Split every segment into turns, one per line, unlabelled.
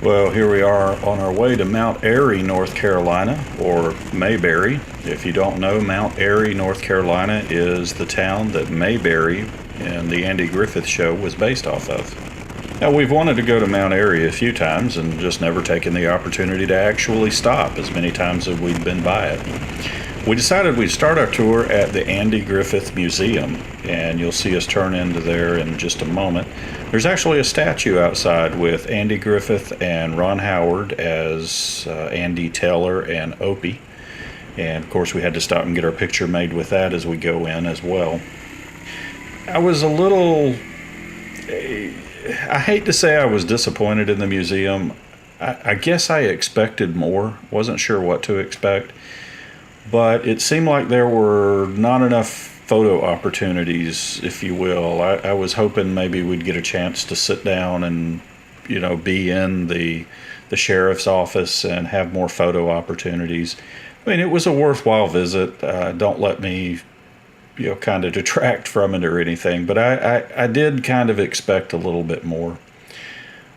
Well, here we are on our way to Mt Airy, North Carolina, or Mayberry. If you don't know, Mt Airy, North Carolina is the town that Mayberry in the Andy Griffith show was based off of. Now, we've wanted to go to Mt Airy a few times and just never taken the opportunity to actually stop as many times as we've been by it. We decided we'd start our tour at the Andy Griffith Museum, and you'll see us turn into there in just a moment. There's actually a statue outside with Andy Griffith and Ron Howard as Andy, Taylor, and Opie. And of course we had to stop and get our picture made with that as we go in as well. I was a little, I hate to say I was disappointed in the museum. I guess I expected more, wasn't sure what to expect. But it seemed like there were not enough photo opportunities, if you will. I was hoping maybe we'd get a chance to sit down and, be in the sheriff's office and have more photo opportunities. I mean, it was a worthwhile visit. Don't let me, kind of detract from it or anything. But I did kind of expect a little bit more.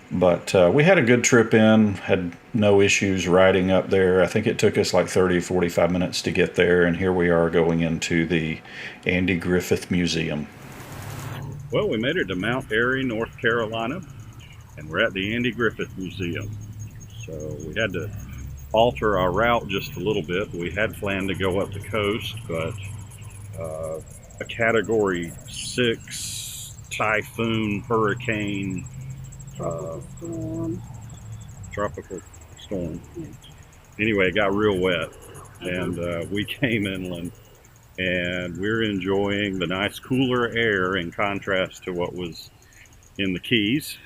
But we had a good trip in, had no issues riding up there. I think it took us like 30, 45 minutes to get there, and here we are going into the Andy Griffith Museum. Well, we made it to Mt Airy, North Carolina, and we're at the Andy Griffith Museum. So we had to alter our route just a little bit. We had planned to go up the coast, but a Category 6 typhoon, hurricane, tropical storm. Yeah. Anyway, it got real wet, and we came inland, and we're enjoying the nice cooler air in contrast to what was in the Keys.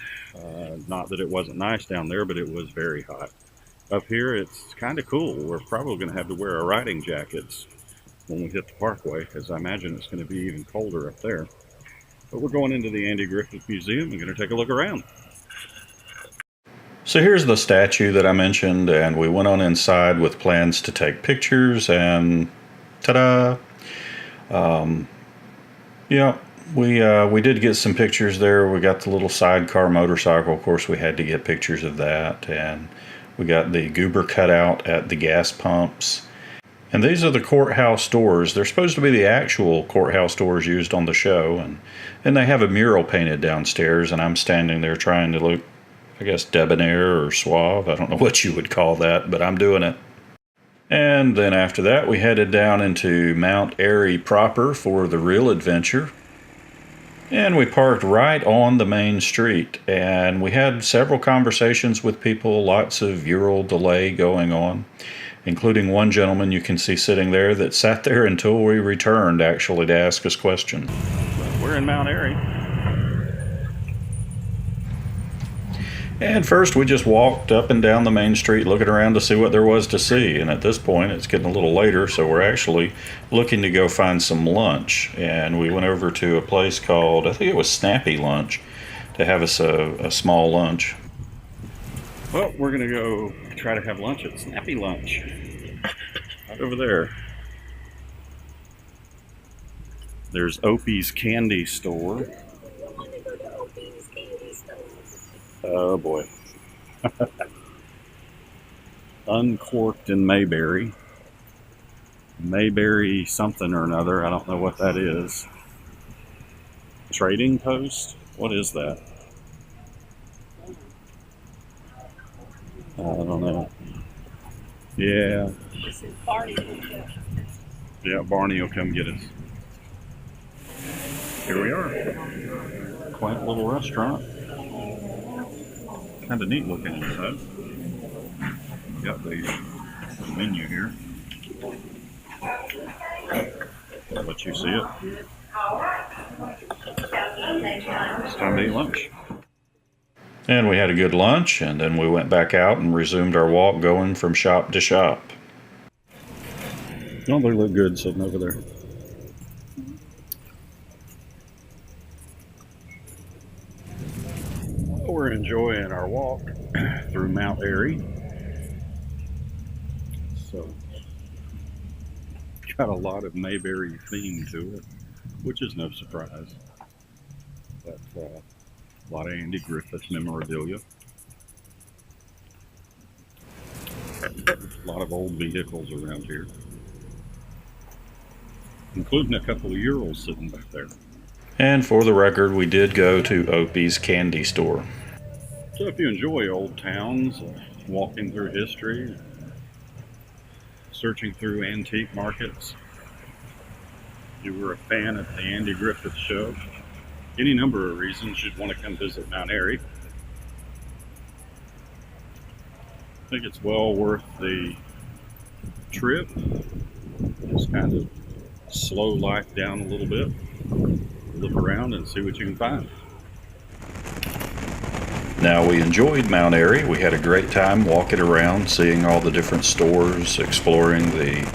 Not that it wasn't nice down there, but it was very hot. Up here, it's kind of cool. We're probably going to have to wear our riding jackets when we hit the parkway, because I imagine it's going to be even colder up there. But we're going into the Andy Griffith Museum and going to take a look around. So here's the statue that I mentioned, and we went on inside with plans to take pictures, and ta-da! We did get some pictures there. We got the little sidecar motorcycle. Of course, we had to get pictures of that, and we got the goober cutout at the gas pumps. And these are the courthouse doors. They're supposed to be the actual courthouse doors used on the show, and they have a mural painted downstairs, and I'm standing there trying to look, I guess, debonair or suave. I don't know what you would call that, but I'm doing it. And then after that, we headed down into Mt Airy proper for the real adventure. And we parked right on the main street, and we had several conversations with people, lots of Ural delay going on, including one gentleman you can see sitting there that sat there until we returned, actually, to ask us questions. We're in Mt Airy. And first we just walked up and down the main street looking around to see what there was to see. And at this point it's getting a little later, so we're actually looking to go find some lunch. And we went over to a place called, I think it was Snappy Lunch, to have us a small lunch. Well, we're going to go try to have lunch at Snappy Lunch. Right over there. There's Opie's Candy Store. Oh boy. Uncorked in Mayberry. Mayberry something or another. I don't know what that is. Trading Post? What is that? I don't know. Yeah. Yeah, Barney will come get us. Here we are. Quaint little restaurant. Kind of neat looking inside. Got the menu here. I'll let you see it. It's time to eat lunch. And we had a good lunch, and then we went back out and resumed our walk going from shop to shop. Oh, they look good sitting over there. We're enjoying our walk through Mt Airy. So, got a lot of Mayberry theme to it, which is no surprise. But a lot of Andy Griffith memorabilia.
A lot of old vehicles around here, including a couple of Urals sitting back there.
And for the record, we did go to Opie's candy store.
So if you enjoy old towns, walking through history, searching through antique markets, you were a fan of the Andy Griffith show, any number of reasons you'd want to come visit Mt Airy. I think it's well worth the trip. Just kind of slow life down a little bit, look around and see what you can find.
Now, we enjoyed Mt Airy. We had a great time walking around, seeing all the different stores, exploring the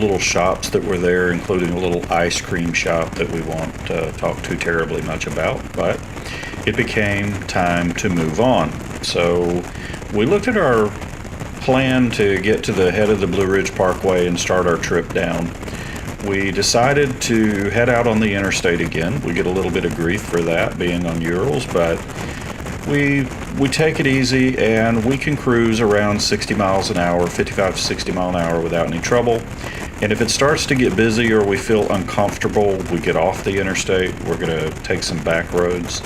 little shops that were there, including a little ice cream shop that we won't talk too terribly much about, but it became time to move on. So we looked at our plan to get to the head of the Blue Ridge Parkway and start our trip down. We decided to head out on the interstate again. We get a little bit of grief for that, being on Urals, but we take it easy and we can cruise around 60 miles an hour, 55 to 60 mile an hour without any trouble. And if it starts to get busy or we feel uncomfortable, we get off the interstate. We're going to take some back roads.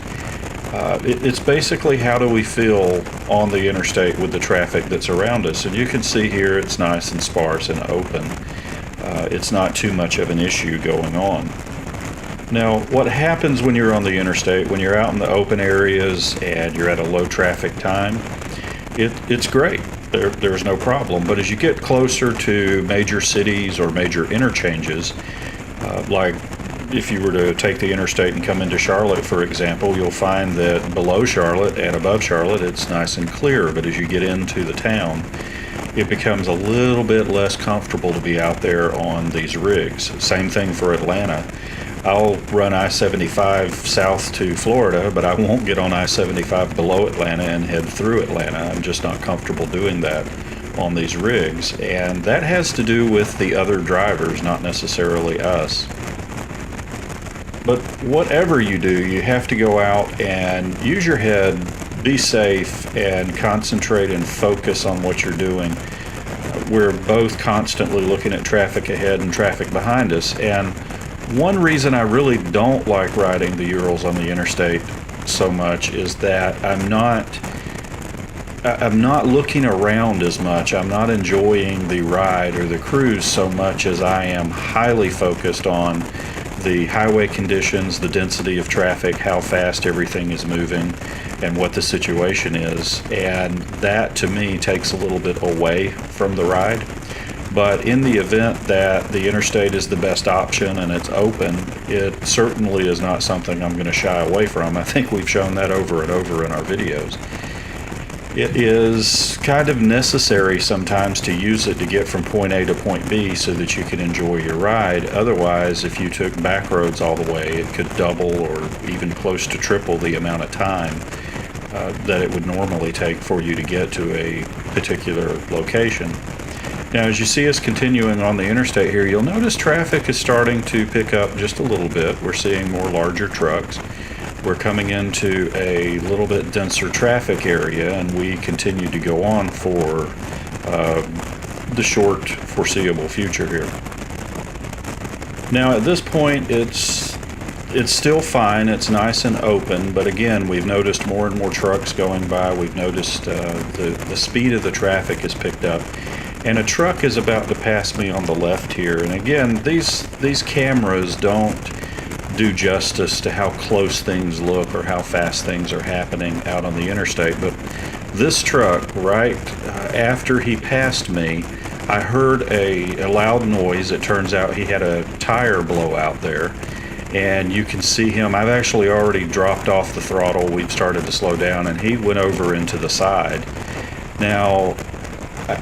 It's basically how do we feel on the interstate with the traffic that's around us. And you can see here it's nice and sparse and open. It's not too much of an issue going on. Now, what happens when you're on the interstate, when you're out in the open areas and you're at a low traffic time, it's great. There's no problem. But as you get closer to major cities or major interchanges, like if you were to take the interstate and come into Charlotte, for example, you'll find that below Charlotte and above Charlotte, it's nice and clear. But as you get into the town, it becomes a little bit less comfortable to be out there on these rigs. Same thing for Atlanta. I'll run I-75 south to Florida, but I won't get on I-75 below Atlanta and head through Atlanta. I'm just not comfortable doing that on these rigs. And that has to do with the other drivers, not necessarily us. But whatever you do, you have to go out and use your head, be safe, and concentrate and focus on what you're doing. We're both constantly looking at traffic ahead and traffic behind us. And one reason I really don't like riding the Urals on the interstate so much is that I'm not looking around as much. I'm not enjoying the ride or the cruise so much as I am highly focused on the highway conditions, the density of traffic, how fast everything is moving, and what the situation is. And that, to me, takes a little bit away from the ride. But in the event that the interstate is the best option and it's open, it certainly is not something I'm going to shy away from. I think we've shown that over and over in our videos. It is kind of necessary sometimes to use it to get from point A to point B so that you can enjoy your ride. Otherwise, if you took back roads all the way, it could double or even close to triple the amount of time that it would normally take for you to get to a particular location. Now, as you see us continuing on the interstate here, you'll notice traffic is starting to pick up just a little bit. We're seeing more larger trucks. We're coming into a little bit denser traffic area, and we continue to go on for the short foreseeable future here. Now, at this point, it's still fine. It's nice and open, but again, we've noticed more and more trucks going by. We've noticed the speed of the traffic has picked up. And a truck is about to pass me on the left here. And again, these cameras don't do justice to how close things look or how fast things are happening out on the interstate. But this truck, right after he passed me, I heard a loud noise. It turns out he had a tire blowout there. And you can see him. I've actually already dropped off the throttle. We've started to slow down, and he went over into the side. Now,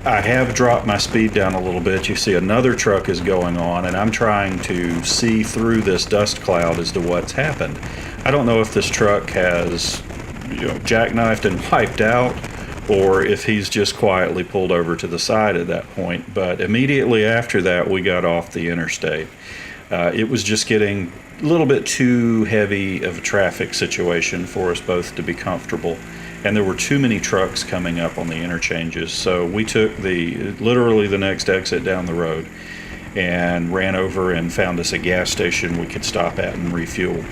I have dropped my speed down a little bit. You see another truck is going on, and I'm trying to see through this dust cloud as to what's happened. I don't know if this truck has, jackknifed and wiped out, or if he's just quietly pulled over to the side at that point. But immediately after that, we got off the interstate. It was just getting a little bit too heavy of a traffic situation for us both to be comfortable. and there were too many trucks coming up on the interchanges. So we took literally the next exit down the road and ran over and found us a gas station we could stop at and refuel.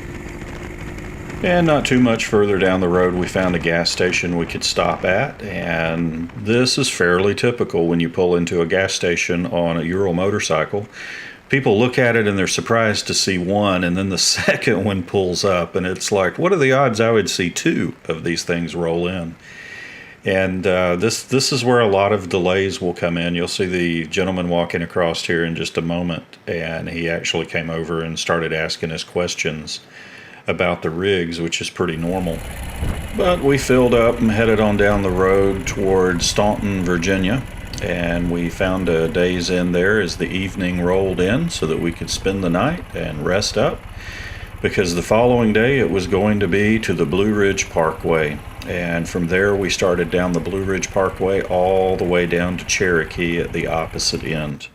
And not too much further down the road, we found a gas station we could stop at, and this is fairly typical when you pull into a gas station on a Ural motorcycle. People look at it and they're surprised to see one, and then the second one pulls up, and it's like, what are the odds I would see two of these things roll in? And this is where a lot of delays will come in. You'll see the gentleman walking across here in just a moment, and he actually came over and started asking us questions about the rigs, which is pretty normal. But we filled up and headed on down the road towards Staunton, Virginia, and we found a day's inn there as the evening rolled in so that we could spend the night and rest up, because the following day it was going to be to the Blue Ridge Parkway, and from there we started down the Blue Ridge Parkway all the way down to Cherokee at the opposite end.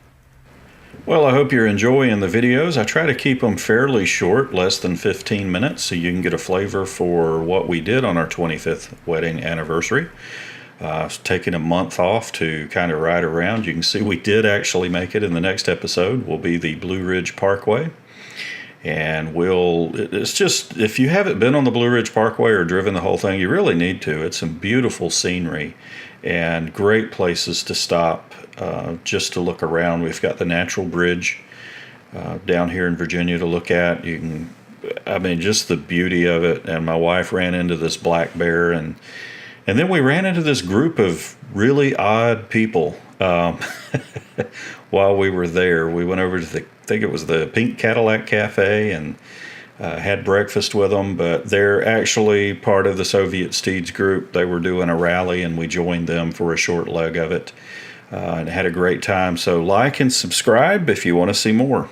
Well, I hope you're enjoying the videos. I try to keep them fairly short, less than 15 minutes, so you can get a flavor for what we did on our 25th wedding anniversary. Taking a month off to kind of ride around. You can see we did actually make it. In the next episode will be the Blue Ridge Parkway. And it's just, if you haven't been on the Blue Ridge Parkway or driven the whole thing, you really need to. It's some beautiful scenery and great places to stop just to look around. We've got the natural bridge down here in Virginia to look at. Just the beauty of it. And my wife ran into this black bear, and then we ran into this group of really odd people while we were there. We went over to I think it was the Pink Cadillac Cafe, and had breakfast with them, but they're actually part of the Soviet Steeds group. They were doing a rally, and we joined them for a short leg of it, and had a great time. So like and subscribe if you want to see more.